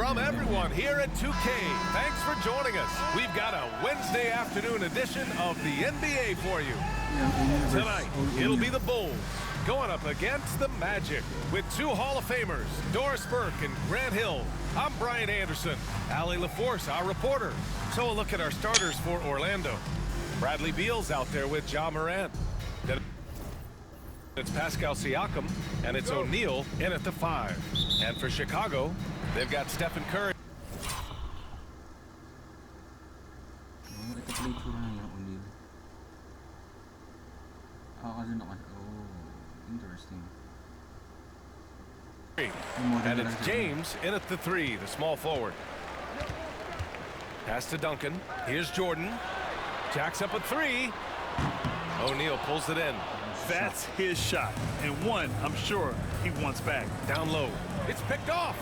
from everyone here at 2K. Thanks for joining us. We've got a Wednesday afternoon edition of the NBA for you. Tonight, it'll be the Bulls going up against the Magic with two Hall of Famers, Doris Burke and Grant Hill. I'm Brian Anderson, Allie LaForce, our reporter. So a look at our starters for Orlando. Bradley Beal's out there with Ja Morant. It's Pascal Siakam, and it's O'Neal in at the 5. And for Chicago, they've got Stephen Curry. Interesting. And it's James in at the 3, the small forward. Pass to Duncan. Here's Jordan. Jacks up a 3. O'Neal pulls it in. That's his shot, and one I'm sure he wants back. Down low. It's picked off.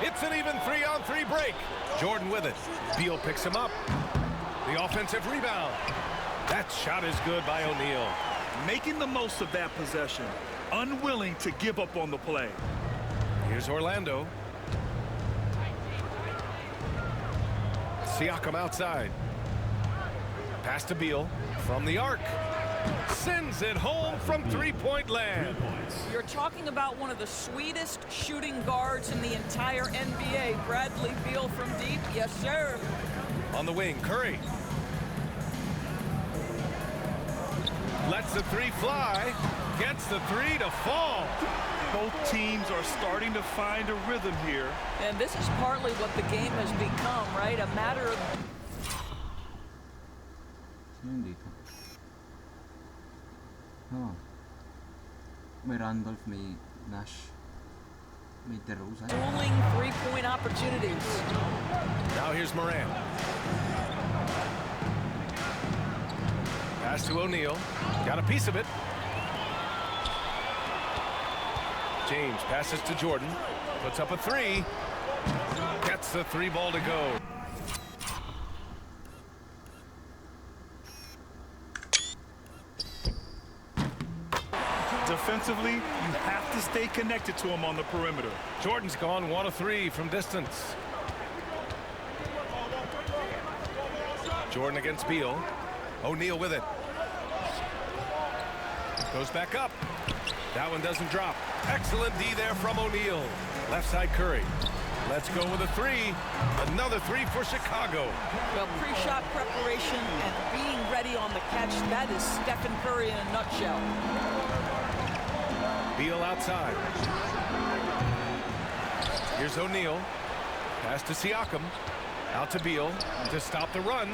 It's an even 3-on-3 break. Jordan with it. Beal picks him up. The offensive rebound. That shot is good by O'Neal. Making the most of that possession. Unwilling to give up on the play. Here's Orlando. Siakam outside. Pass to Beal from the arc. Sends it home from three-point land. You're talking about one of the sweetest shooting guards in the entire NBA. Bradley Beal from deep. Yes, sir. On the wing, Curry. Lets the 3 fly. Gets the 3 to fall. Both teams are starting to find a rhythm here. And this is partly what the game has become, right? A matter of... May Randolph, may Nash, may DeRozan. Dueling three-point opportunities. Now here's Morant. Pass to O'Neal. Got a piece of it. James passes to Jordan. Puts up a 3. Gets the 3 ball to go. Defensively, you have to stay connected to him on the perimeter. Jordan's gone 1 of 3 from distance. Jordan against Beal. O'Neal with it. Goes back up. That one doesn't drop. Excellent D there from O'Neal. Left side Curry. Let's go with a 3. Another 3 for Chicago. Well, pre-shot preparation and being ready on the catch, that is Stephen Curry in a nutshell. Beal outside. Here's O'Neal. Pass to Siakam. Out to Beal to stop the run.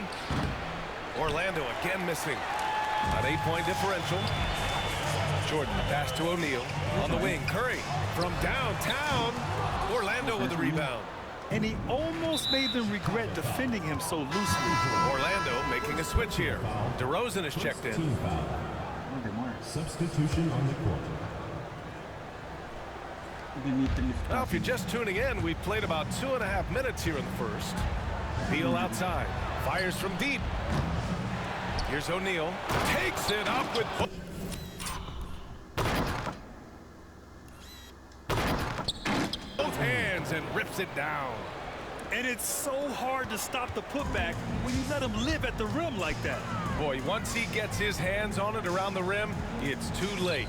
Orlando again missing. An 8-point differential. Jordan pass to O'Neal. On the wing, Curry from downtown. Orlando with the rebound. And he almost made them regret defending him so loosely. Orlando making a switch here. DeRozan is checked in. Substitution on the court. Now, if you're just tuning in, we've played about 2.5 minutes here in the first. Beal outside. Fires from deep. Here's O'Neal. Takes it up with... both hands and rips it down. And it's so hard to stop the putback when you let him live at the rim like that. Boy, once he gets his hands on it around the rim, it's too late.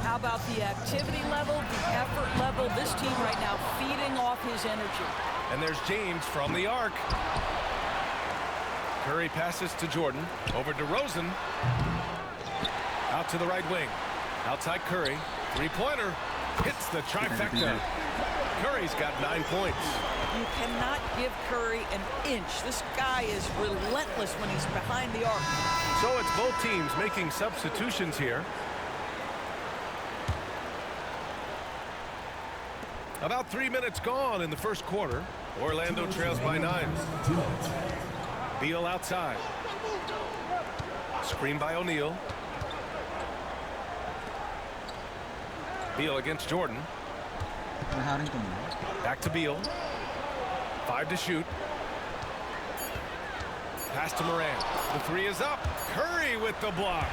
How about the activity level, the effort level? This team right now feeding off his energy. And there's James from the arc. Curry passes to Jordan. Over to DeRozan. Out to the right wing. Outside Curry. 3-pointer. Hits the trifecta. Curry's got 9 points. You cannot give Curry an inch. This guy is relentless when he's behind the arc. So it's both teams making substitutions here. About 3 minutes gone in the first quarter. Orlando trails by 9. Beal outside. Screen by O'Neal. Beal against Jordan. Back to Beal. 5 to shoot. Pass to Morant. The 3 is up. Curry with the block.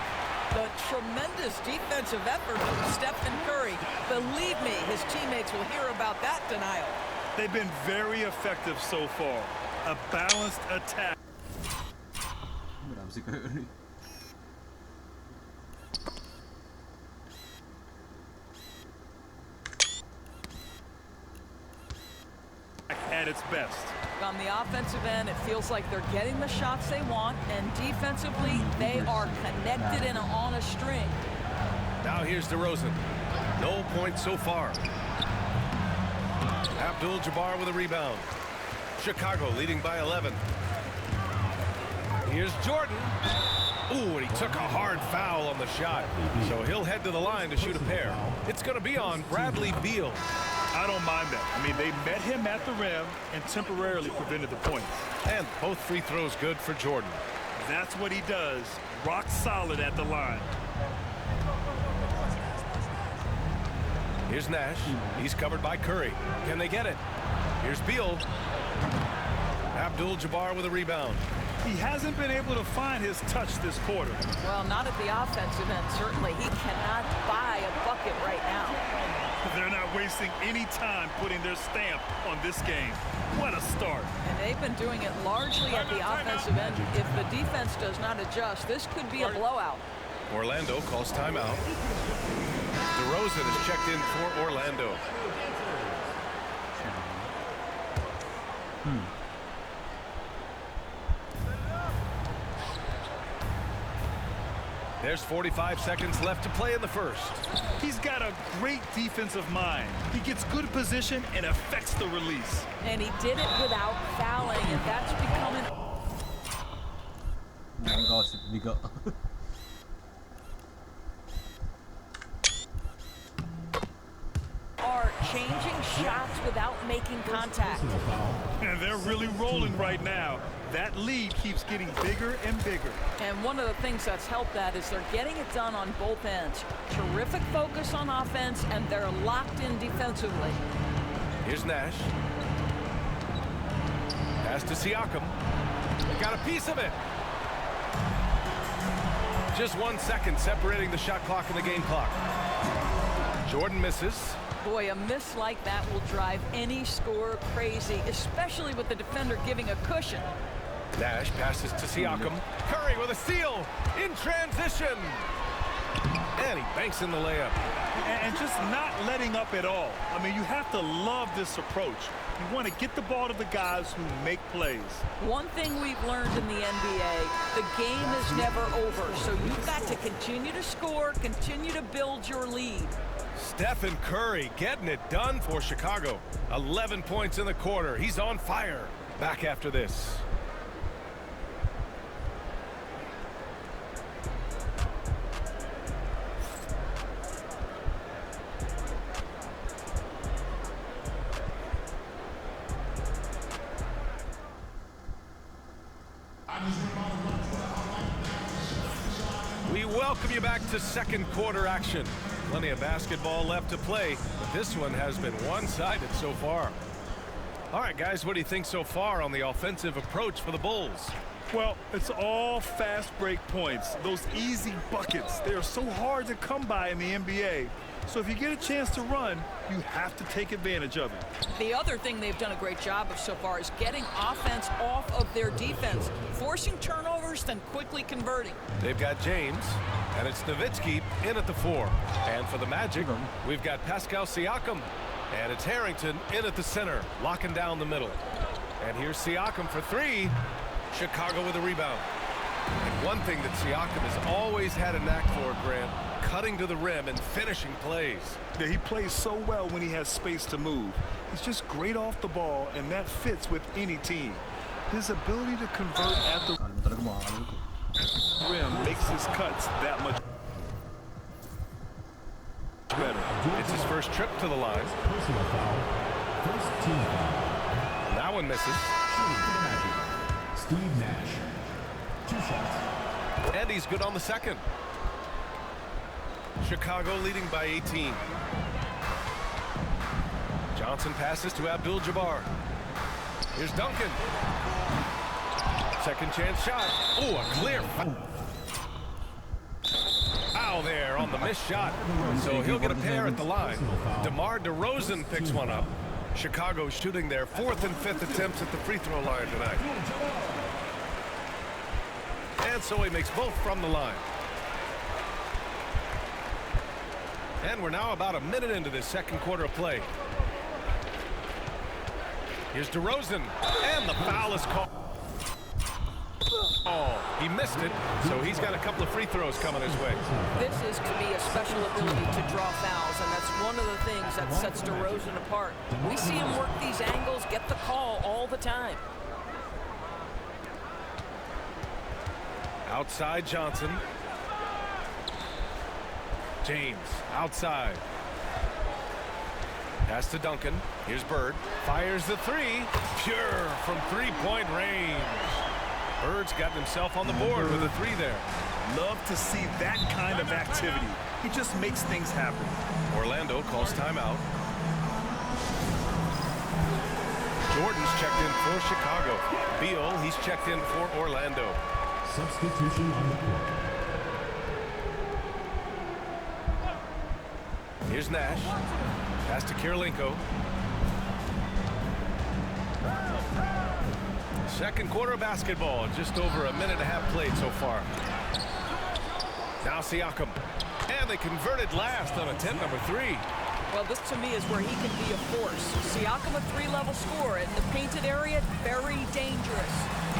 The tremendous defensive effort from Stephen Curry. Believe me, his teammates will hear about that denial. They've been very effective so far. A balanced attack. Grabe si Curry. At its best. On the offensive end, it feels like they're getting the shots they want, and defensively, they are connected and on a string. Now here's DeRozan. No points so far. Abdul-Jabbar with a rebound. Chicago leading by 11. Here's Jordan. Ooh, and he took a hard foul on the shot. So he'll head to the line to shoot a pair. It's going to be on Bradley Beal. I don't mind that. I mean, they met him at the rim and temporarily prevented the points. And both free throws good for Jordan. That's what he does. Rock solid at the line. Here's Nash. He's covered by Curry. Can they get it? Here's Beal. Abdul-Jabbar with a rebound. He hasn't been able to find his touch this quarter. Well, not at the offensive end, certainly. He cannot buy a bucket right now. They're not wasting any time putting their stamp on this game. What a start. And they've been doing it largely at the offensive end. If the defense does not adjust, this could be a blowout. Orlando calls timeout. DeRozan is checked in for Orlando. There's 45 seconds left to play in the first. He's got a great defensive mind. He gets good position and affects the release. And he did it without fouling, and that's becoming... Gossip bigo. are changing shots without making contact. And they're really rolling right now. That lead keeps getting bigger and bigger. And one of the things that's helped that is they're getting it done on both ends. Terrific focus on offense, and they're locked in defensively. Here's Nash. Pass to Siakam. Got a piece of it. Just 1 second separating the shot clock and the game clock. Jordan misses. Boy, a miss like that will drive any scorer crazy, especially with the defender giving a cushion. Nash passes to Siakam. Curry with a steal in transition. And he banks in the layup. And just not letting up at all. I mean, you have to love this approach. You want to get the ball to the guys who make plays. One thing we've learned in the NBA, the game is never over. So you've got to continue to score, continue to build your lead. Stephen Curry getting it done for Chicago. 11 points in the quarter. He's on fire. Back after this. We welcome you back to second quarter action. Plenty of basketball left to play, but this one has been one-sided so far. All right, guys, what do you think so far on the offensive approach for the Bulls? Well, it's all fast break points. Those easy buckets, they are so hard to come by in the NBA. So if you get a chance to run, you have to take advantage of it. The other thing they've done a great job of so far is getting offense off of their defense, forcing turnovers, then quickly converting. They've got James, and it's Nowitzki in at the 4. And for the Magic, we've got Pascal Siakam, and it's Harrington in at the center, locking down the middle. And here's Siakam for 3. Chicago with a rebound. And one thing that Siakam has always had a knack for, Grant, cutting to the rim and finishing plays. Yeah, he plays so well when he has space to move. He's just great off the ball, and that fits with any team. His ability to convert at the rim makes his cuts that much better. It's his first trip to the line. Personal foul. First team foul. That one misses. Steve Nash. 2 shots. And he's good on the second. Chicago leading by 18. Johnson passes to Abdul-Jabbar. Here's Duncan. Second chance shot. Oh, a clear foul. Foul there on the missed shot. So he'll get a pair at the line. DeMar DeRozan picks one up. Chicago shooting their 4th and 5th attempts at the free throw line tonight. And so he makes both from the line. And we're now about a minute into this second quarter of play. Here's DeRozan, and the foul is called. Oh, he missed it, so he's got a couple of free throws coming his way. This is to be a special ability to draw fouls, and that's one of the things that sets DeRozan apart. We see him work these angles, get the call all the time. Outside Johnson. James outside. Pass to Duncan. Here's Bird. Fires the three. Pure from three-point range. Bird's got himself on the board with a three there. Love to see that kind of activity. He just makes things happen. Orlando calls timeout. Jordan's checked in for Chicago. Beal, he's checked in for Orlando. Substitution on the court. Here's Nash. Pass to Kirilenko. Second quarter basketball. Just over a minute and a half played so far. Now Siakam. And they converted last on attempt number 3. Well, this to me is where he can be a force. Siakam, a 3-level scorer in the painted area, very dangerous.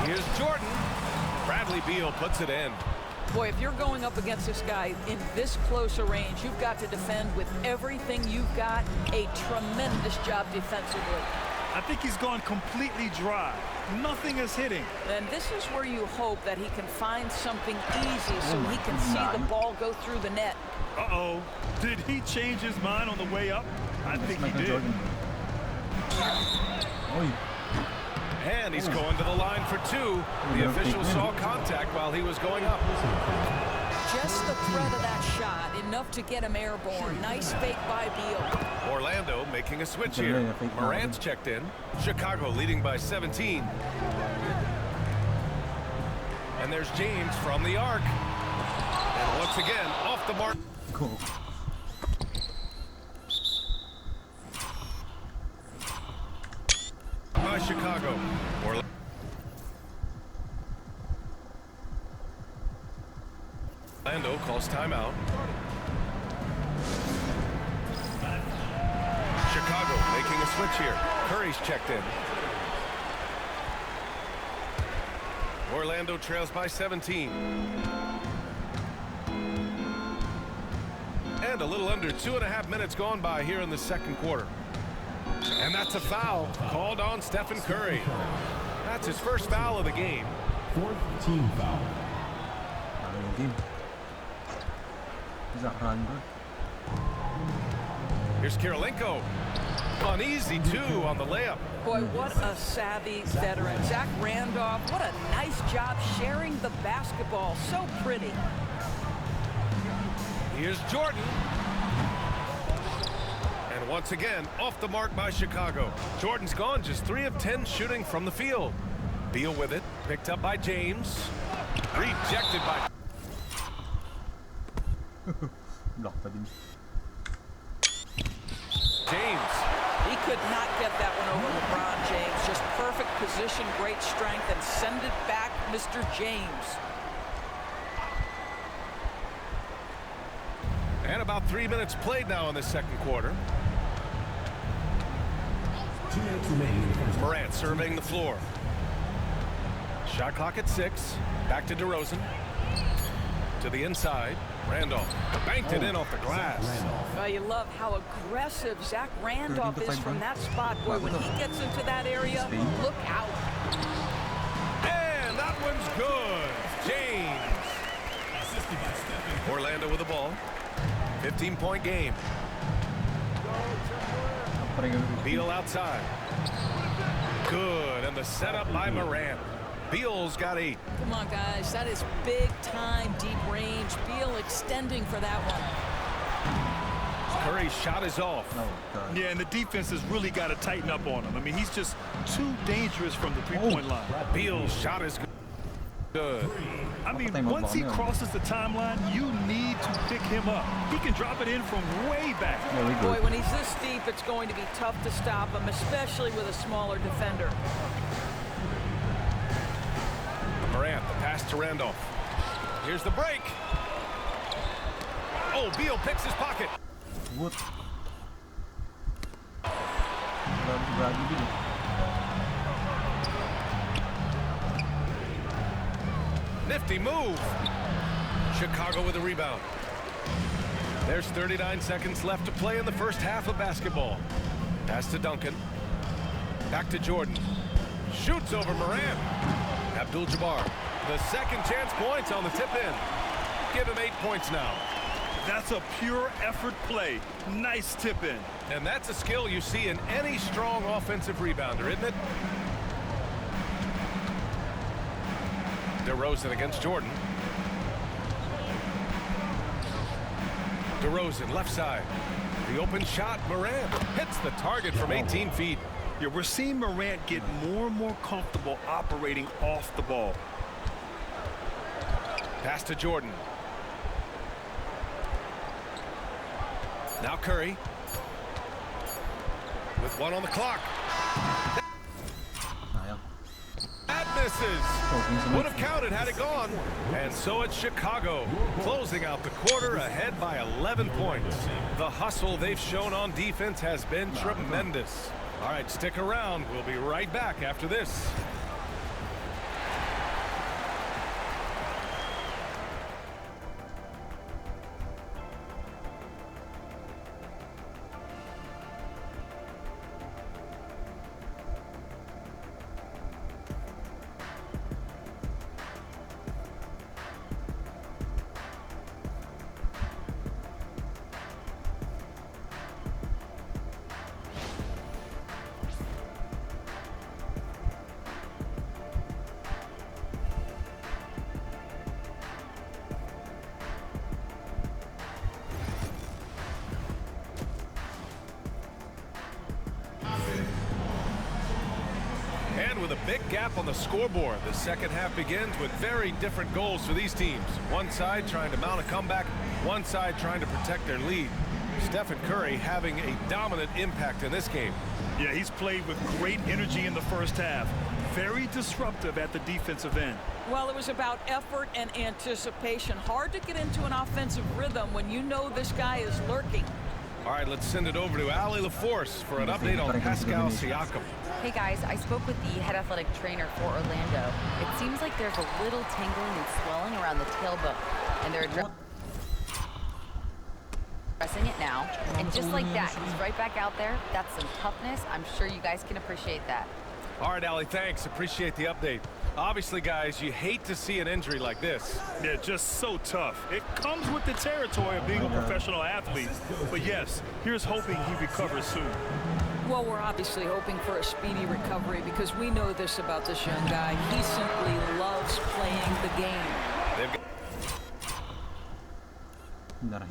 Here's Jordan. Bradley Beal puts it in. Boy, if you're going up against this guy in this close a range, you've got to defend with everything you've got. A tremendous job defensively. I think he's gone completely dry. Nothing is hitting. And this is where you hope that he can find something easy so he can see the ball go through the net. Uh-oh. Did he change his mind on the way up? I think he did. And he's going to the line for 2. The official saw contact while he was going up. Just the threat of that shot, enough to get him airborne. Nice fake by Beal. Orlando making a switch here. Morant's checked in. Chicago leading by 17. And there's James from the arc. And once again, off the mark. Cool. By Chicago. Orlando calls timeout. Chicago making a switch here. Curry's checked in. Orlando trails by 17. And a little under 2.5 minutes gone by here in the second quarter. And that's a foul called on Stephen Curry. That's his first foul of the game. 4th team foul. Here's Kirilenko. Uneasy, too, on the layup. Boy, what a savvy veteran. Zach Randolph, what a nice job sharing the basketball. So pretty. Here's Jordan. And once again, off the mark by Chicago. Jordan's gone just 3 of 10 shooting from the field. Beal with it. Picked up by James. Rejected by... James. He could not get that one over LeBron James. Just perfect position, great strength, and send it back, Mr. James. And about 3 minutes played now in the second quarter. 2 minutes remaining in the first. Morant surveying the floor. Shot clock at 6. Back to DeRozan. To the inside. Randolph banked it in off the glass. Well, you love how aggressive Zach Randolph is from that spot. Boy, when he gets into that area, look out. And that one's good. James. Orlando with the ball. 15-point game. Beal outside. Good. And the setup by Morant. Beal's got 8. Come on, guys. That is big time, deep range. Beal extending for that one. Curry's shot is off. Yeah, and the defense has really got to tighten up on him. I mean, he's just too dangerous from the three-point line. Beal's shot is good. I I mean, once he crosses the timeline, you need to pick him up. He can drop it in from way back. Boy, when he's this deep, it's going to be tough to stop him, especially with a smaller defender. Morant, the pass to Randolph. Here's the break. Oh, Beal picks his pocket. What? Berani gini. Nifty move. Chicago with a rebound. There's 39 seconds left to play in the first half of basketball. Pass to Duncan. Back to Jordan. Shoots over Morant. Abdul-Jabbar. The second chance points on the tip in. Give him 8 points now. That's a pure effort play. Nice tip in. And that's a skill you see in any strong offensive rebounder, isn't it? DeRozan against Jordan. DeRozan, left side. The open shot, Morant hits the target from 18 feet. Yeah, we're seeing Morant get more and more comfortable operating off the ball. Pass to Jordan. Now Curry. With 1 on the clock. That misses. Would have counted had it gone. And so it's Chicago closing out the quarter ahead by 11 points. The hustle they've shown on defense has been tremendous. All right, stick around. We'll be right back after this. With a big gap on the scoreboard, the second half begins with very different goals for these teams. One side trying to mount a comeback, one side trying to protect their lead. Stephen Curry having a dominant impact in this game. Yeah, he's played with great energy in the first half. Very disruptive at the defensive end. Well, it was about effort and anticipation. Hard to get into an offensive rhythm when you know this guy is lurking. All right, let's send it over to Allie LaForce for an update on Pascal Siakam. Hey guys, I spoke with the head athletic trainer for Orlando. It seems like there's a little tingling and swelling around the tailbone, and they're addressing it now. And just like that, he's right back out there. That's some toughness. I'm sure you guys can appreciate that. All right, Allie, thanks. Appreciate the update. Obviously, guys, you hate to see an injury like this. Yeah, just so tough. It comes with the territory of being a professional athlete. But yes, here's hoping he recovers soon. Well, we're obviously hoping for a speedy recovery because we know this about this young guy. He simply loves playing the game.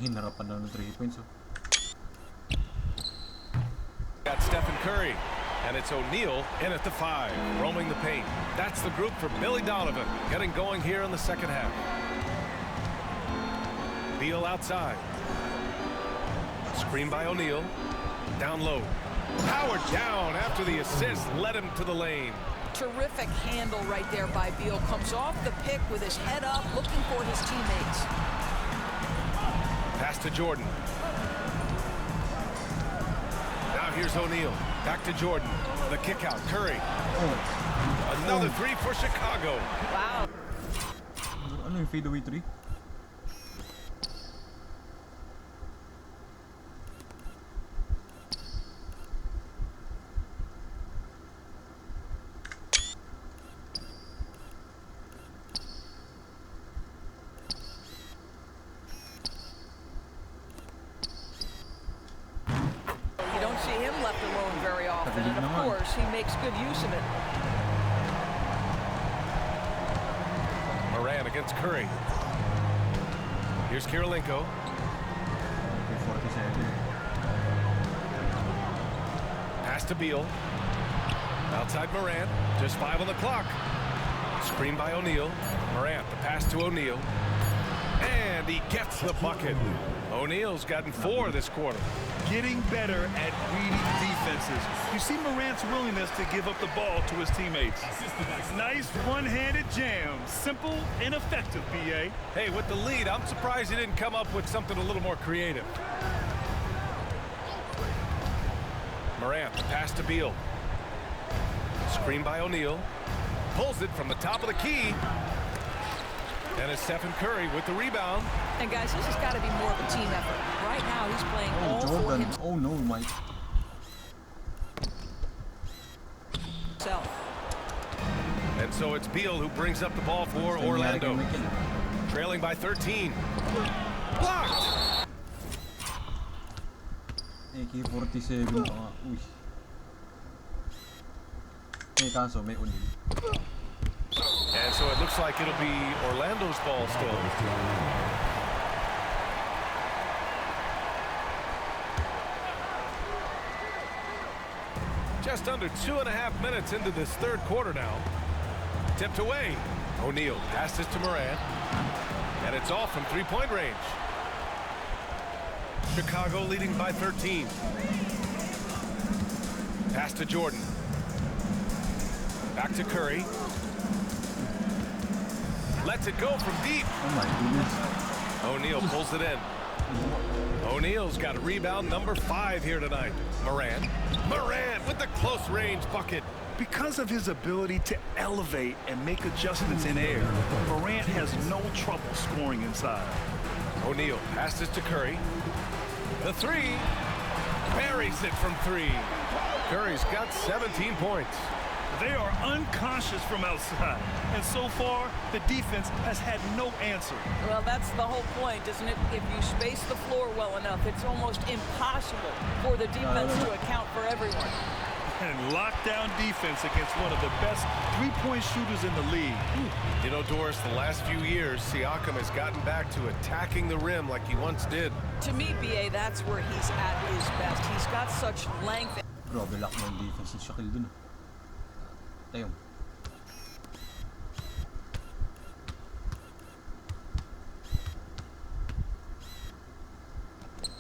Hinarap daw ng 3 points. Got Stephen Curry. And it's O'Neal in at the 5, roaming the paint. That's the group for Billy Donovan, getting going here in the second half. Beal outside. Screen by O'Neal. Down low. Powered down after the assist led him to the lane. Terrific handle right there by Beal. Comes off the pick with his head up, looking for his teammates. Pass to Jordan. Now here's O'Neal. Back to Jordan. The kick out. Curry. Another 3 for Chicago. Wow. Ano yung fadeaway 3? And of course, he makes good use of it. Moran against Curry. Here's Kirilenko. Pass to Beal. Outside Moran. Just 5 on the clock. Screen by O'Neal. Morant, the pass to O'Neal. And he gets the bucket. O'Neal's gotten 4 this quarter. Getting better at reading defenses. You see Morant's willingness to give up the ball to his teammates. Nice one-handed jam. Simple and effective, BA. Hey, with the lead, I'm surprised he didn't come up with something a little more creative. Morant, the pass to Beal. Screen by O'Neal. Pulls it from the top of the key. And it's Stephen Curry with the rebound. And guys, this has got to be more of a team effort. Right now, he's playing all for Jordan. Oh no, Mike. himself. And so it's Beal who brings up the ball for Orlando. Trailing by 13. Blocked! AK-47 pa nga. Uy. Kaso may O'Neal. And so it looks like it'll be Orlando's ball still. Just under 2.5 minutes into this third quarter now. Tipped away. O'Neal passes to Morant. And it's off from three-point range. Chicago leading by 13. Pass to Jordan. Back to Curry. Lets it go from deep. Oh my goodness. O'Neal pulls it in. O'Neal's got a rebound number 5 here tonight. Morant with the close range bucket. Because of his ability to elevate and make adjustments in air, Morant has no trouble scoring inside. O'Neal passes to Curry. The 3. Buries it from 3. Curry's got 17 points. They are unconscious from outside, and so far, the defense has had no answer. Well, that's the whole point, isn't it? If you space the floor well enough, it's almost impossible for the defense to account for everyone. And lockdown defense against one of the best three-point shooters in the league. You know, Doris, the last few years, Siakam has gotten back to attacking the rim like he once did. To me, BA, that's where he's at his best. He's got such length. Grabe lock ng defense ni Shaquille dun. Tayo.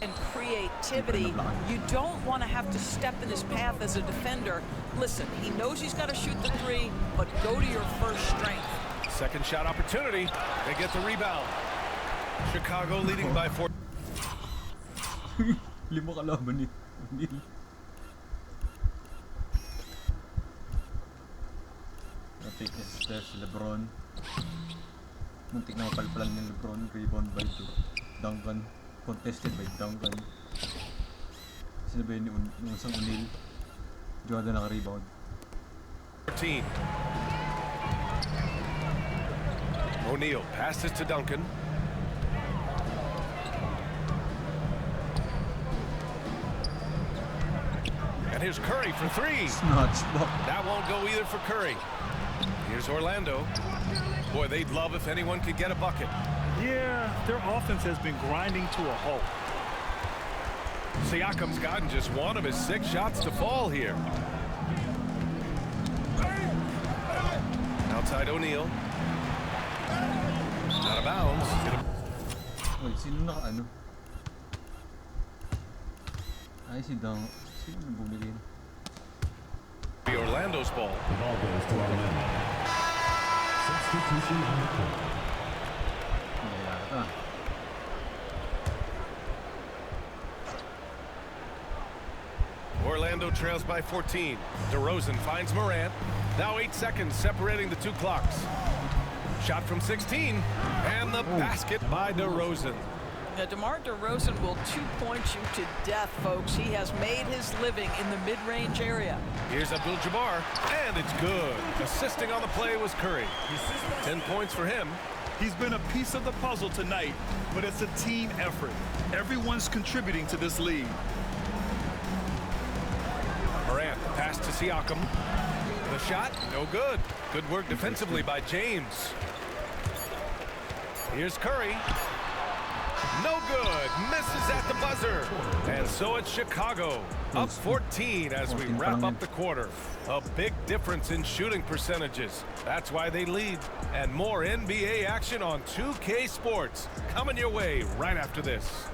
And creativity. You don't want to have to step in his path as a defender. Listen, he knows he's got to shoot the 3, but go to your first strength. Second shot opportunity. They get the rebound. Chicago leading by 4. Lima kalaban ni O'Neal. Take this test, LeBron. Muntik na mapalpalan ni LeBron. Rebound by Duncan. Contested by Duncan. Sinabi ni isang O'Neal. Jordan naka-rebound. 13. O'Neal passes to Duncan. And here's Curry for 3. Snatch block. That won't go either for Curry. Here's Orlando. Boy, they'd love if anyone could get a bucket. Yeah, their offense has been grinding to a halt. Siakam's gotten just 1 of his 6 shots to fall here. Outside O'Neal. Out of bounds. Wait, sino naka-ano? Ay, si Dang. Sino bumili? Be Orlando's ball. The ball goes to Orlando. Substitution on the court. Orlando trails by 14. DeRozan finds Morant. Now 8 seconds separating the 2 clocks. Shot from 16. And the basket by DeRozan. Now, DeMar DeRozan will 2-point you to death, folks. He has made his living in the mid-range area. Here's Abdul-Jabbar, and it's good. Assisting on the play was Curry. 10 points for him. He's been a piece of the puzzle tonight, but it's a team effort. Everyone's contributing to this lead. Morant, pass to Siakam. The shot, no good. Good work defensively by James. Here's Curry. No good. Misses at the buzzer. And so it's Chicago. Up 14 as we wrap up the quarter. A big difference in shooting percentages. That's why they lead. And more NBA action on 2K Sports. Coming your way right after this.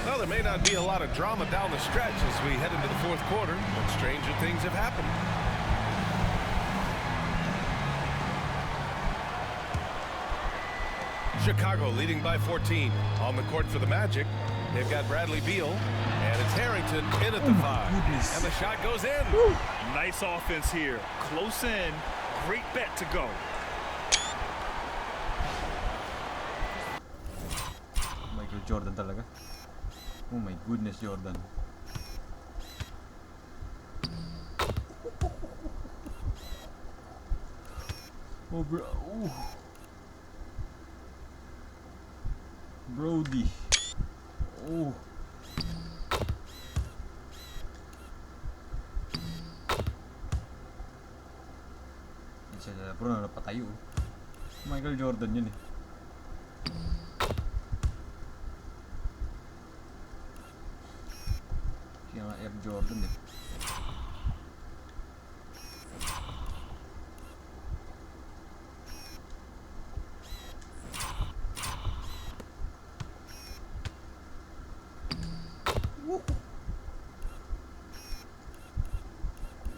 Well, there may not be a lot of drama down the stretch as we head into the fourth quarter, but stranger things have happened. Chicago leading by 14. On the court for the Magic, they've got Bradley Beal, and it's Harrington in at the 5. And the shot goes in. Woo. Nice offense here. Close in. Great bet to go. Michael Jordan talaga. Oh my goodness, Jordan. Oh, bro. Ooh. Brody. Oh. Bro, napatayo. Michael Jordan yun eh. Kaya nga Air Jordan eh.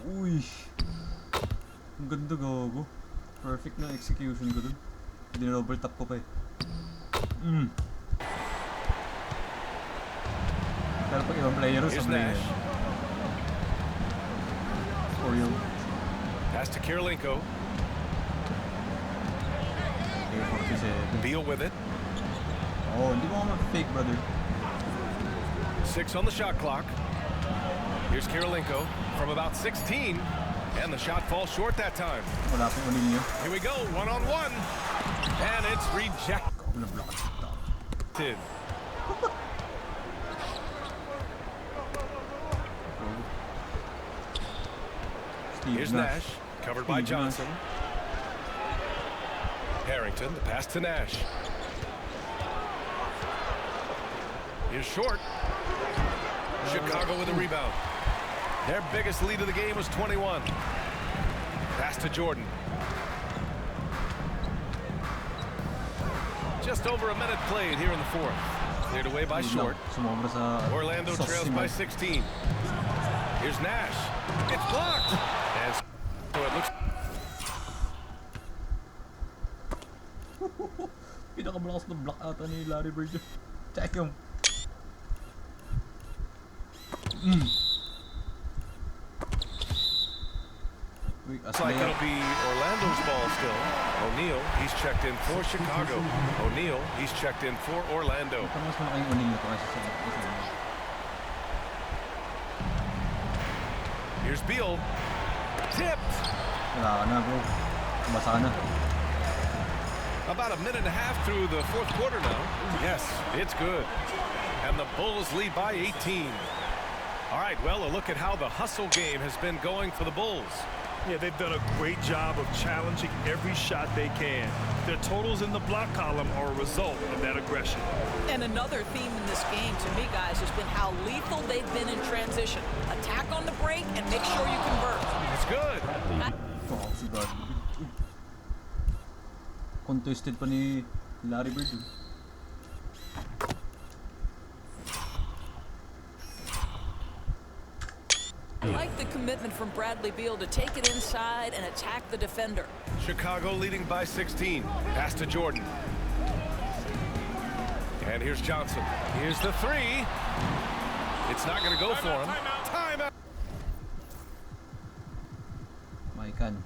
Uy. Ang ganda gago. Perfect na execution ko dun. Dinouble tap ko pa eh. Pero pag ibang player sa play yan. For you. Pass to Kirilenko. Beal with it. Oh, hindi mo ako mag-fake, brother. 6 on the shot clock. Here's Kirilenko from about 16. And the shot falls short that time. Wala pong unin niyo. Here we go, one-on-one. And it's rejected. Here's Nash, covered by Johnson. Harrington, the pass to Nash. Here's Short. Chicago with a rebound. Their biggest lead of the game was 21. Pass to Jordan. Just over a minute played here in the fourth. Cleared away by Short. Orlando trails by 16. Here's Nash. It's blocked. And so it looks... Pinakamalakas na block ata ni Larry Bird. Check yung. Looks like it'll be Orlando's ball still. O'Neal, he's checked in for Chicago. O'Neal, he's checked in for Orlando. Here's Beal. Tipped. Wala na, bro. Basa na. About a minute and a half through the fourth quarter now. Yes, it's good. And the Bulls lead by 18. All right, well, a look at how the hustle game has been going for the Bulls. Yeah, they've done a great job of challenging every shot they can. Their totals in the block column are a result of that aggression. And another theme in this game, to me, guys, has been how lethal they've been in transition. Attack on the break and make sure you convert. It's good. Oh, si God. Contested pa ni Larry Bird. I like the commitment from Bradley Beal to take it inside and attack the defender. Chicago leading by 16. Pass to Jordan. And here's Johnson. Here's the three. It's not going to go for him. Timeout. Maikan,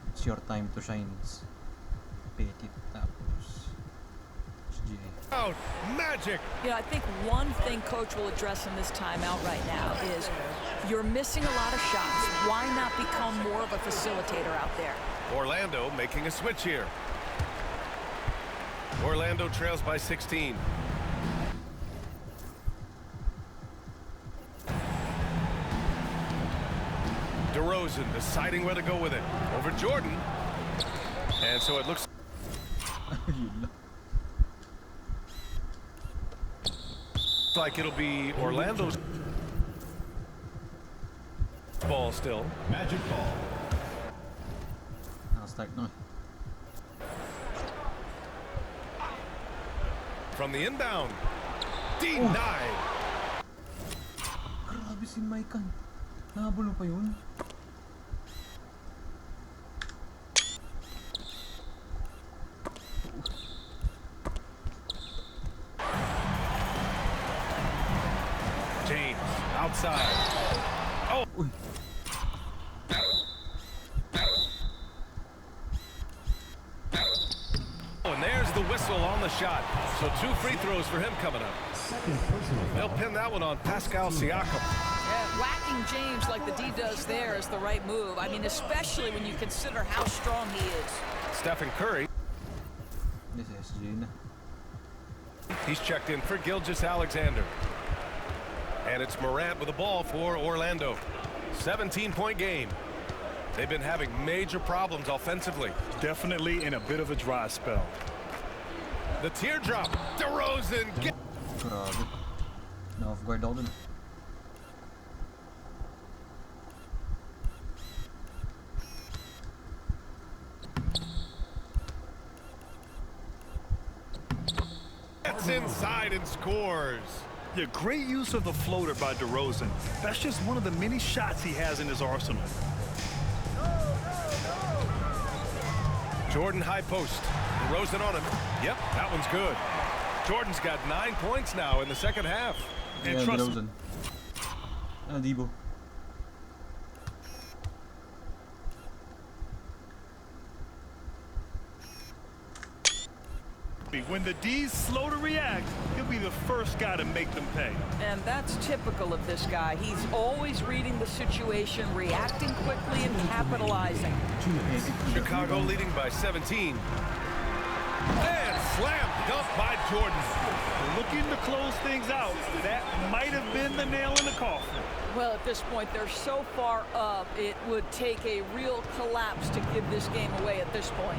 it's your time to shine. Petit tapos. Out. Magic. You know, I think one thing Coach will address in this timeout right now is you're missing a lot of shots. Why not become more of a facilitator out there? Orlando making a switch here. Orlando trails by 16. DeRozan deciding where to go with it. Over Jordan. And so it looks like it'll be Orlando's ball still. Magic ball. Naka-strike na. From the inbound. Denied. Grabe si Myteam. Nahabol mo pa yun. James outside. Oh. Uy. And there's the whistle on the shot. So 2 free throws for him coming up. Second personal They'll foul. pin that one on Pascal Siakam. Yeah, whacking James like the D does there is the right move. I mean, especially when you consider how strong he is. Stephen Curry. Hindi si SJ na. He's checked in for Gilgeous-Alexander. And it's Morant with the ball for Orlando. 17-point game. They've been having major problems offensively. Definitely in a bit of a dry spell. The teardrop. DeRozan. Grabe. Na-off guard ako dun. Gets inside and scores. Yeah, great use of the floater by DeRozan. That's just one of the many shots he has in his arsenal. Jordan high post. DeRozan on him. Yep, that one's good. Jordan's got 9 points now in the second half. And Yeah, trust DeRozan. Debo. me, when the D's slow to react, he'll be the first guy to make them pay. And that's typical of this guy. He's always reading the situation, reacting quickly, and capitalizing. Chicago leading by 17. And slam dunk by Jordan. Looking to close things out. That might have been the nail in the coffin. Well, at this point, they're so far up, it would take a real collapse to give this game away at this point.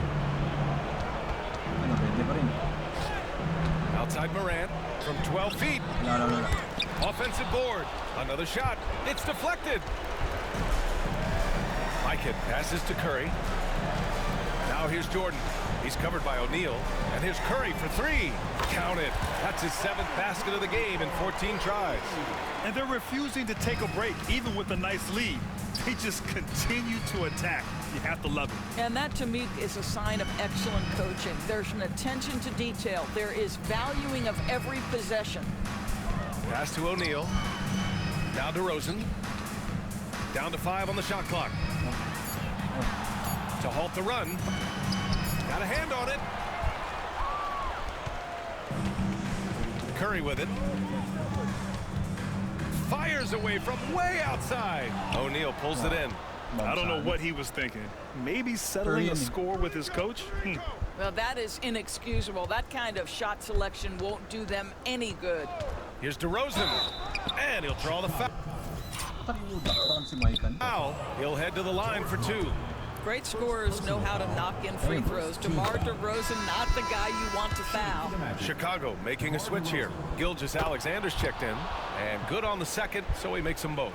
Pwede pa rin. Outside Morant from 12 feet. No. Offensive board. Another shot. It's deflected. Myteam passes to Curry. Now here's Jordan. He's covered by O'Neal. And here's Curry for 3. Count it. That's his 7th basket of the game in 14 tries. And they're refusing to take a break, even with a nice lead. They just continue to attack. You have to love it. And that, to me, is a sign of excellent coaching. There's an attention to detail. There is valuing of every possession. Pass to O'Neal. Now DeRozan. Down to 5 on the shot clock. To halt the run. Got a hand on it. Curry with it. Fires away from way outside. O'Neal pulls it in. I don't know what he was thinking. Maybe settling a score with his coach? Well, that is inexcusable. That kind of shot selection won't do them any good. Here's DeRozan. And he'll draw the foul. Si Myteam. He'll head to the line for 2. Great scorers know how to knock in free throws. DeMar DeRozan, not the guy you want to foul. Chicago making a switch here. Gilgeous-Alexander's checked in. And good on the second, so he makes them both.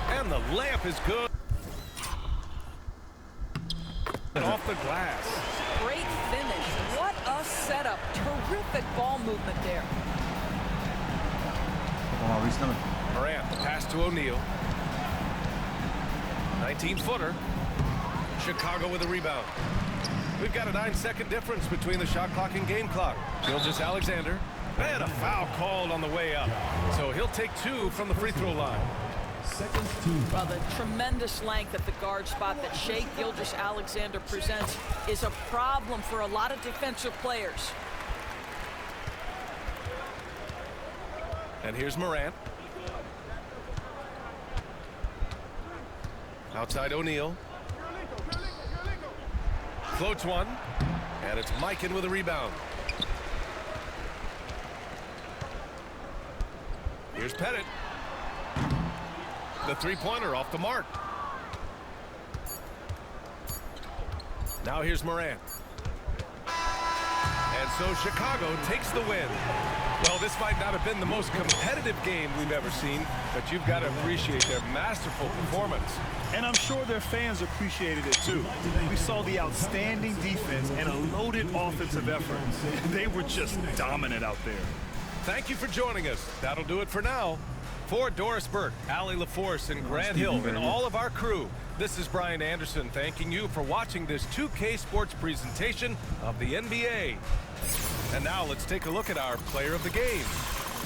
And the layup is good. And off the glass. Great finish. What a setup. Terrific ball movement there. Pumawis naman. Morant, the pass to O'Neal. 19-footer. Chicago with a rebound. We've got a 9-second difference between the shot clock and game clock. Gilgeous-Alexander. And a foul called on the way up. So he'll take 2 from the free throw line. Second team. Well, the tremendous length at the guard spot that Shai Gilgeous-Alexander presents is a problem for a lot of defensive players. And here's Morant. Outside O'Neal. Floats one. And it's Myteam with a rebound. Here's Pettit. The three-pointer off the mark. Now here's Morant. And so Chicago takes the win. Well, this might not have been the most competitive game we've ever seen, but you've got to appreciate their masterful performance. And I'm sure their fans appreciated it too. We saw the outstanding defense and a loaded offensive effort. They were just dominant out there. Thank you for joining us. That'll do it for now. For Doris Burke, Allie LaForce, and Grant Hill, and all of our crew, this is Brian Anderson thanking you for watching this 2K Sports presentation of the NBA. And now let's take a look at our player of the game,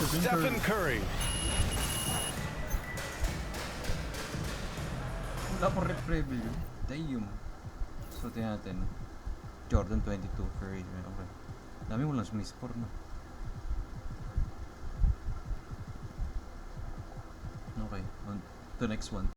Stephen Curry. Wala pang ref review. Damn. So, tingnan natin. Jordan 22, Curry. Okay. Dami mo lang sumiscore, no? Okay, on to the next one.